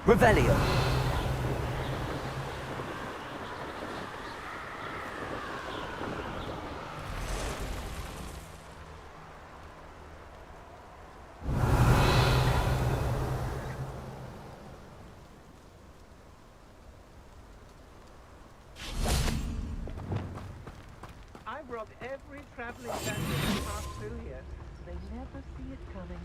Revelio. I've robbed every traveling vendor that passed through here. They never see it coming.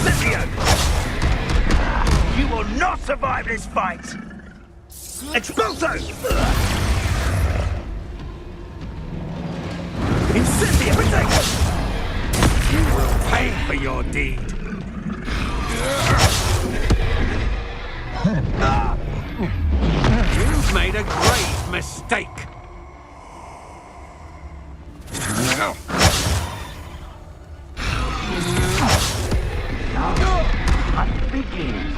Scythian! You will not survive this fight! Expulso! Incendio! You will pay for your deed! You've made a grave mistake! Hunt begins.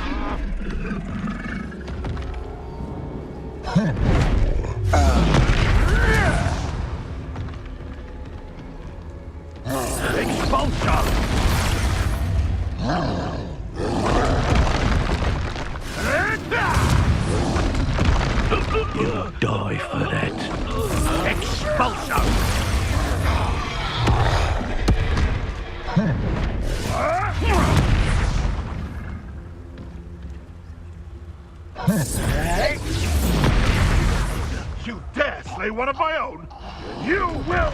Expulso! You'll die for that. Expulso! You dare slay one of my own? You will!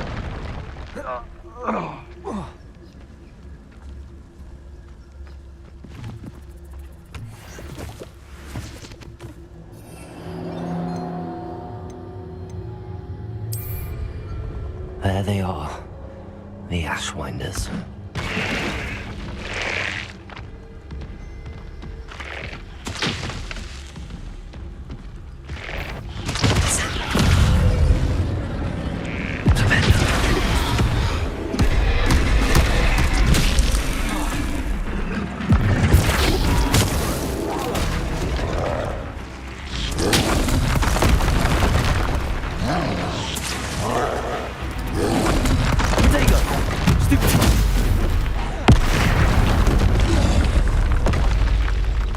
There they are. The Ashwinders.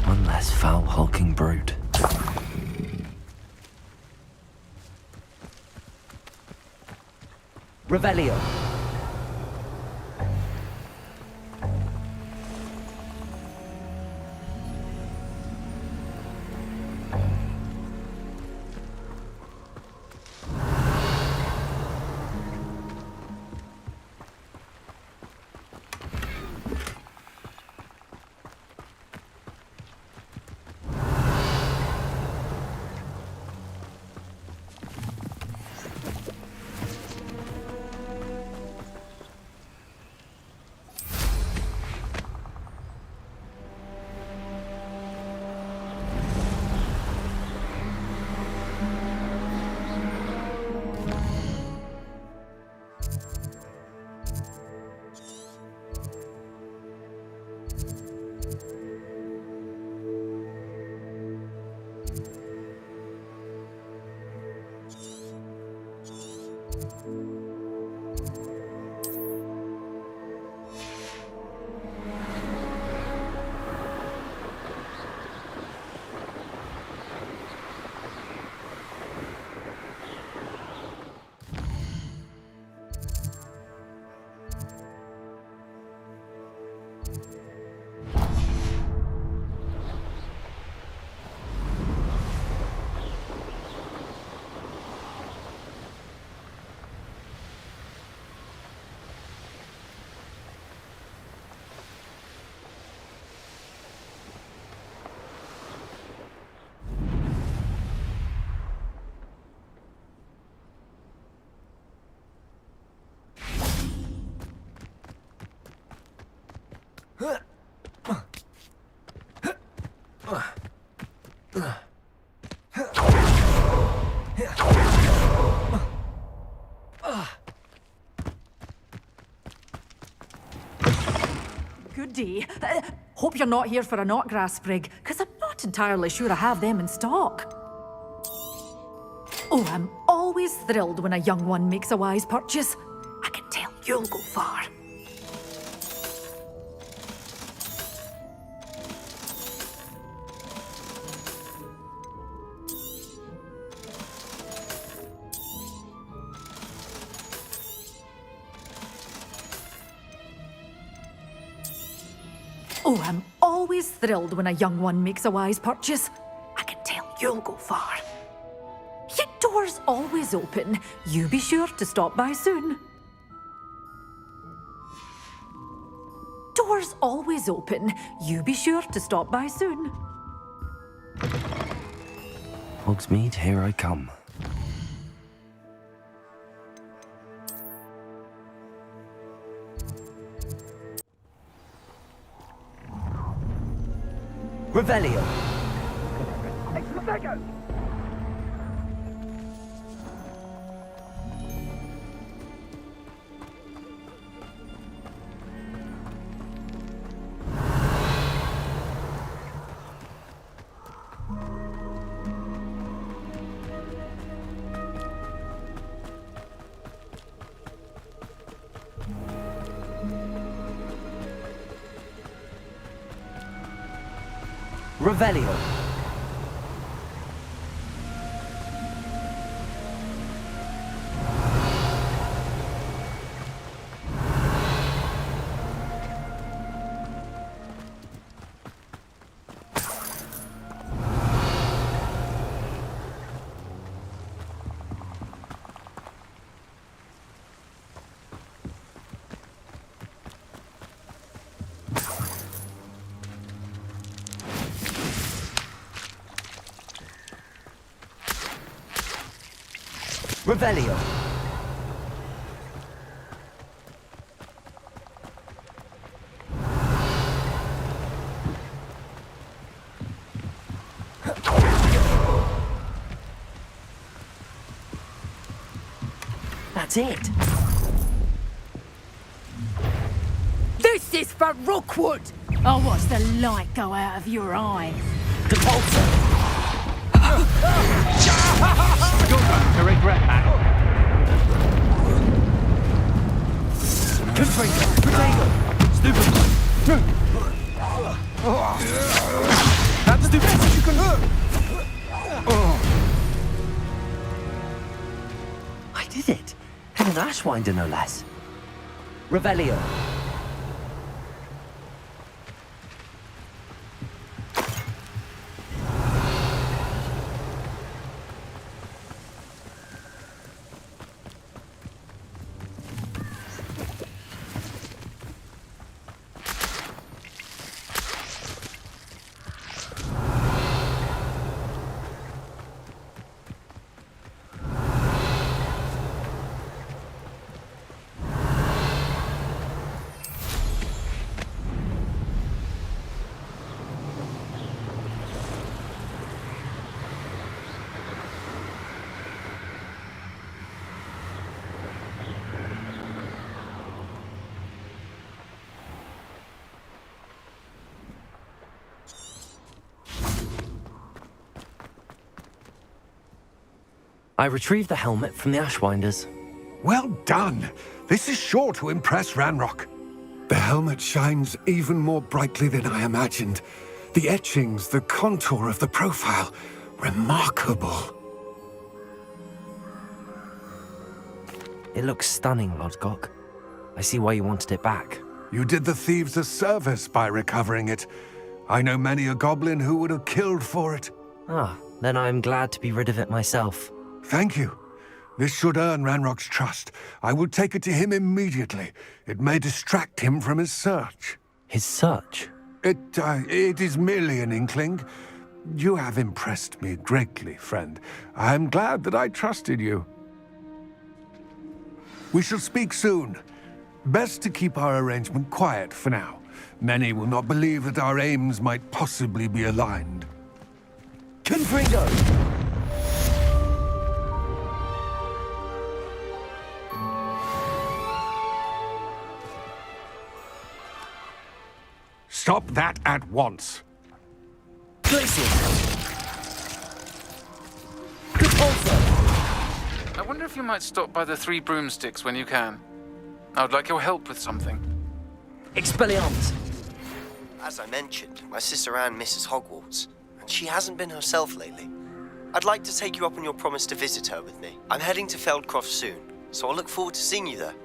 One less foul, hulking brute. Revelio. Good day. Hope you're not here for a knotgrass sprig, because I'm not entirely sure I have them in stock. Oh, I'm all always thrilled when a young one makes a wise purchase. I can tell you'll go far. Oh, I'm always thrilled when a young one makes a wise purchase. I can tell you'll go far. Your door's always open. You be sure to stop by soon. Door's always open. You be sure to stop by soon. Hogsmeade, here I come. Revelio. Revelio. Revelio. That's it. This is for Rookwood! I'll watch the light go out of your eyes. Depulso. You're going to regret that. Confringo. Potato. Stupid. That's the best you can hurt. I did it. And an Ashwinder, no less. Revelio. I retrieved the helmet from the Ashwinders. Well done. This is sure to impress Ranrock. The helmet shines even more brightly than I imagined. The etchings, the contour of the profile. Remarkable. It looks stunning, Urtkot. I see why you wanted it back. You did the thieves a service by recovering it. I know many a goblin who would have killed for it. Ah, then I'm glad to be rid of it myself. Thank you. This should earn Ranrock's trust. I will take it to him immediately. It may distract him from his search. His search? It is merely an inkling. You have impressed me greatly, friend. I am glad that I trusted you. We shall speak soon. Best to keep our arrangement quiet for now. Many will not believe that our aims might possibly be aligned. Confringo. Stop that at once. Glacier. Depulso. wonder if you might stop by the Three Broomsticks when you can. I would like your help with something. Expelliarmus! As I mentioned, my sister Anne misses Hogwarts, and she hasn't been herself lately. I'd like to take you up on your promise to visit her with me. I'm heading to Feldcroft soon, so I'll look forward to seeing you there.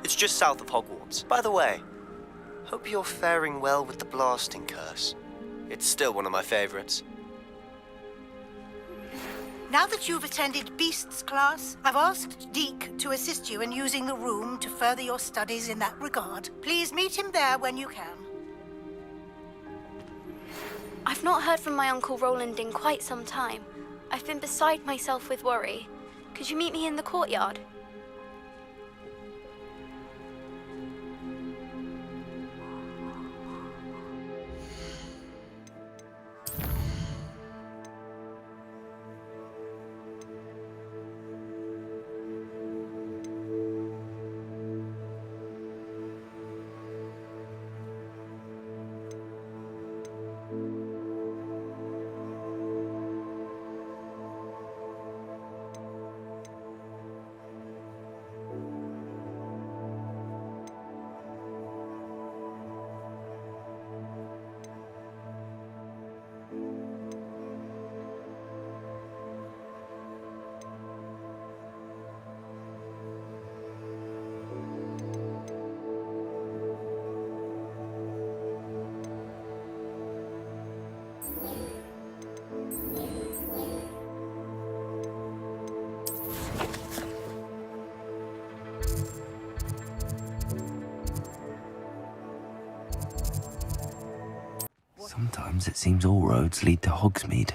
It's just south of Hogwarts. By the way, hope you're faring well with the blasting curse. It's still one of my favorites. Now that you've attended Beasts class, I've asked Deke to assist you in using the room to further your studies in that regard. Please meet him there when you can. I've not heard from my Uncle Roland in quite some time. I've been beside myself with worry. Could you meet me in the courtyard? Sometimes it seems all roads lead to Hogsmeade.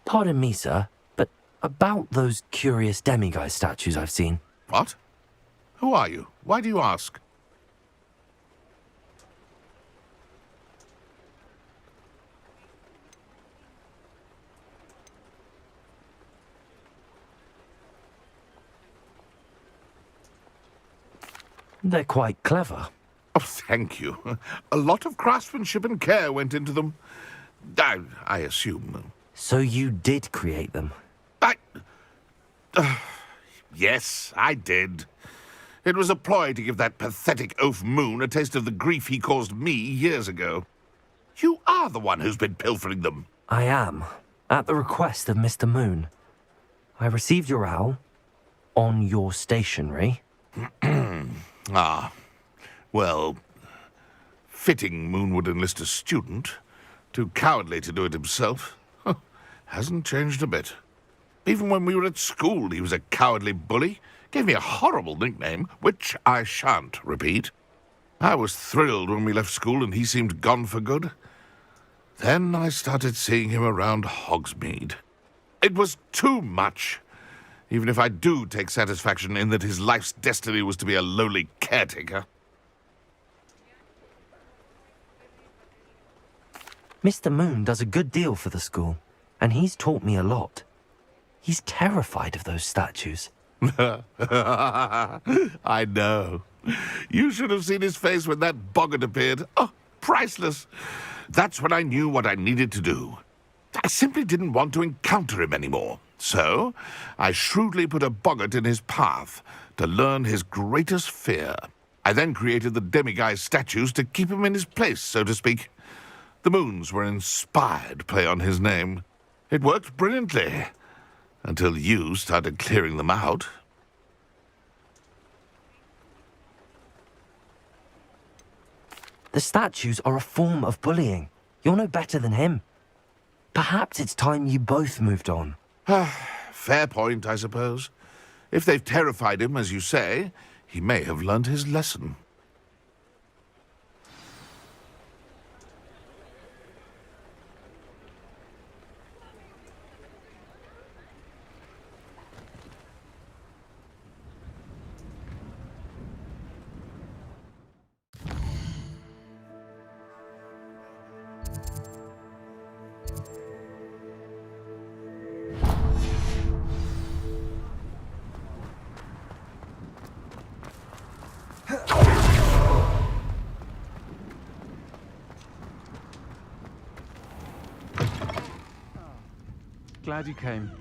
Pardon me, sir, but about those curious demiguise statues I've seen. What? Who are you? Why do you ask? They're quite clever. Oh, thank you. A lot of craftsmanship and care went into them. I assume. So you did create them? Yes, I did. It was a ploy to give that pathetic oaf Moon a taste of the grief he caused me years ago. You are the one who's been pilfering them. I am, at the request of Mr. Moon. I received your owl on your stationery. Ah, well, fitting Moon would enlist a student. Too cowardly to do it himself. Hasn't changed a bit. Even when we were at school, he was a cowardly bully. Gave me a horrible nickname, which I shan't repeat. I was thrilled when we left school and he seemed gone for good. Then I started seeing him around Hogsmeade. It was too much. Even if I do take satisfaction in that his life's destiny was to be a lowly caretaker. Mr. Moon does a good deal for the school, and he's taught me a lot. He's terrified of those statues. I know. You should have seen his face when that boggart appeared. Oh, priceless. That's when I knew what I needed to do. I simply didn't want to encounter him anymore. So, I shrewdly put a boggart in his path to learn his greatest fear. I then created the demiguise statues to keep him in his place, so to speak. The moons were an inspired play on his name. It worked brilliantly. Until you started clearing them out. The statues are a form of bullying. You're no better than him. Perhaps it's time you both moved on. Fair point, I suppose. If they've terrified him, as you say, he may have learned his lesson. glad you came.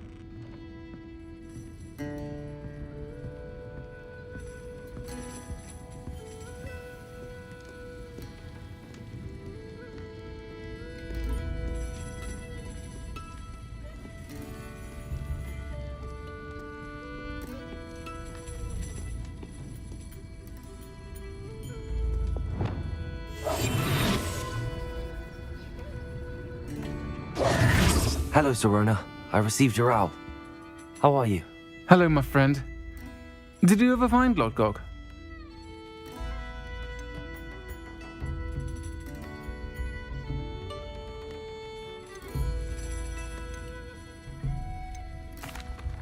Hello, Sirona. I received your owl. How are you? Hello, my friend. Did you ever find Urtkot?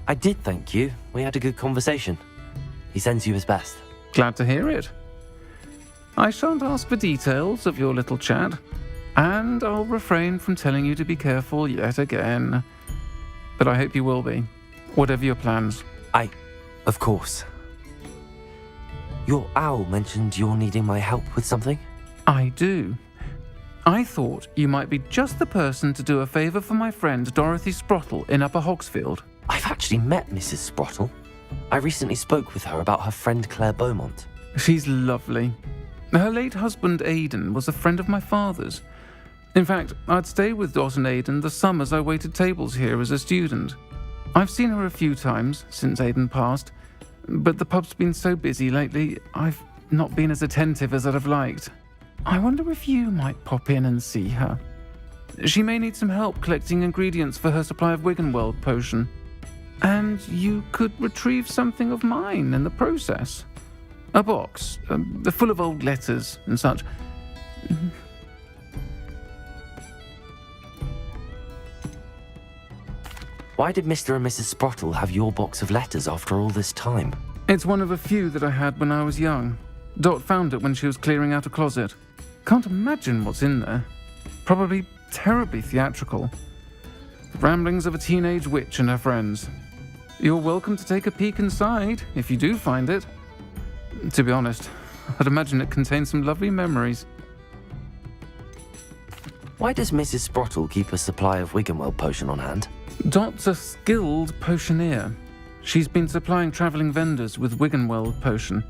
I did, thank you. We had a good conversation. He sends you his best. Glad to hear it. I shan't ask for details of your little chat, and I'll refrain from telling you to be careful yet again. But I hope you will be, whatever your plans. Of course. Your owl mentioned you're needing my help with something? I do. I thought you might be just the person to do a favour for my friend Dorothy Sprottle in Upper Hogsfield. I've actually met Mrs. Sprottle. I recently spoke with her about her friend Claire Beaumont. She's lovely. Her late husband Aidan was a friend of my father's. In fact, I'd stay with Dot and Aidan the summers I waited tables here as a student. I've seen her a few times since Aidan passed, but the pub's been so busy lately, I've not been as attentive as I'd have liked. I wonder if you might pop in and see her. She may need some help collecting ingredients for her supply of Wiggenweld potion. And you could retrieve something of mine in the process. A box, full of old letters and such. Why did Mr. and Mrs. Sprottle have your box of letters after all this time? It's one of a few that I had when I was young. Dot found it when she was clearing out a closet. Can't imagine what's in there. Probably terribly theatrical. The ramblings of a teenage witch and her friends. You're welcome to take a peek inside, if you do find it. To be honest, I'd imagine it contains some lovely memories. Why does Mrs. Sprottle keep a supply of Wiggenweld potion on hand? Dot's a skilled potioneer. She's been supplying travelling vendors with Wiggenweld potion.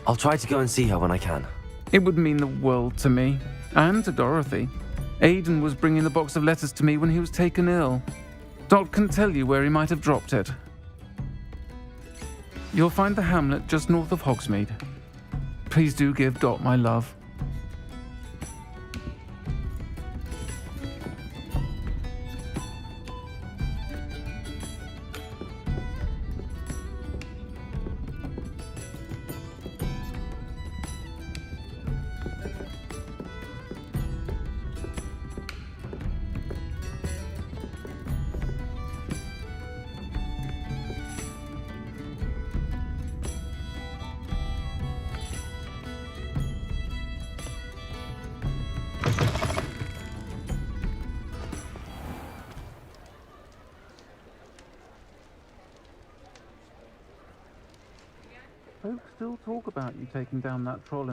I'll try to go and see her when I can. It would mean the world to me, and to Dorothy. Aidan was bringing the box of letters to me when he was taken ill. Dot can tell you where he might have dropped it. You'll find the hamlet just north of Hogsmeade. Please do give Dot my love. Folks still talk about you taking down that troll in